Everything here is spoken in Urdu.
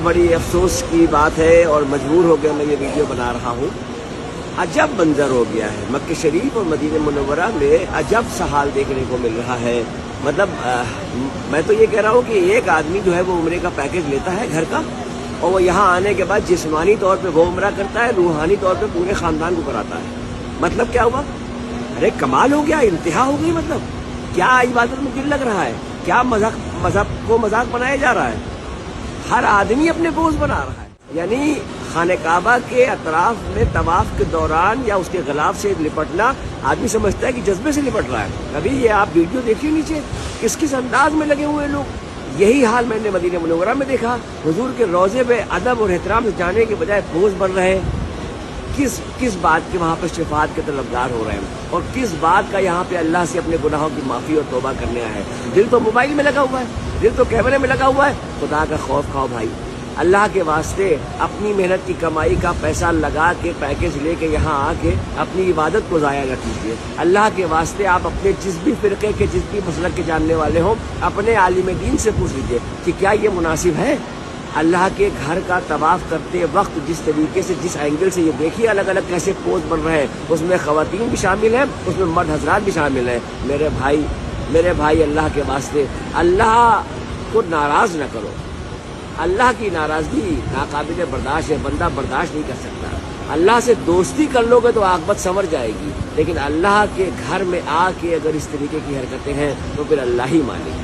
بڑی افسوس کی بات ہے اور مجبور ہو کے میں یہ ویڈیو بنا رہا ہوں. عجب منظر ہو گیا ہے مکہ شریف اور مدینہ منورہ میں. عجب سا حال دیکھنے کو مل رہا ہے. مطلب میں تو یہ کہہ رہا ہوں کہ ایک آدمی جو ہے وہ عمرے کا پیکیج لیتا ہے گھر کا، اور وہ یہاں آنے کے بعد جسمانی طور پہ وہ عمرہ کرتا ہے، روحانی طور پہ پورے خاندان کو کراتا ہے. مطلب کیا ہوا؟ ارے کمال ہو گیا، انتہا ہو گئی. مطلب کیا عبادت میں دل لگ رہا ہے؟ کیا مذہب کو مذاق بنایا جا رہا ہے؟ ہر آدمی اپنے بوجھ بنا رہا ہے. یعنی خانہ کعبہ کے اطراف میں طواف کے دوران یا اس کے غلاف سے لپٹنا آدمی سمجھتا ہے کہ جذبے سے لپٹ رہا ہے. ابھی یہ آپ ویڈیو دیکھیے نیچے کس انداز میں لگے ہوئے لوگ. یہی حال میں نے مدینہ منورہ میں دیکھا. حضور کے روضے پہ ادب اور احترام سے جانے کے بجائے بوجھ بن رہے ہیں. کس بات کے وہاں پہ شفاعت کے طلبگار ہو رہے ہیں، اور کس بات کا یہاں پہ اللہ سے اپنے گناہوں کی معافی اور توبہ کرنے آئے ہیں. دل تو موبائل میں لگا ہوا ہے، دل تو کیمرے میں لگا ہوا ہے. خدا کا خوف کھاؤ بھائی. اللہ کے واسطے اپنی محنت کی کمائی کا پیسہ لگا کے پیکیج لے کے یہاں آ کے اپنی عبادت کو ضائع نہ کیجیے. اللہ کے واسطے آپ اپنے جس بھی فرقے کے جس بھی مسلک کے جاننے والے ہوں اپنے عالم دین سے پوچھ لیجیے کہ کیا یہ مناسب ہے. اللہ کے گھر کا طواف کرتے وقت جس طریقے سے جس اینگل سے یہ دیکھیے الگ الگ کیسے پوز بن رہے ہیں، اس میں خواتین بھی شامل ہیں، اس میں مرد حضرات بھی شامل ہیں. میرے بھائی اللہ کے واسطے اللہ کو ناراض نہ کرو. اللہ کی ناراضگی ناقابل برداشت ہے، بندہ برداشت نہیں کر سکتا. اللہ سے دوستی کر لو گے تو عاقبت سنور جائے گی، لیکن اللہ کے گھر میں آ کے اگر اس طریقے کی حرکتیں ہیں تو پھر اللہ ہی مالک.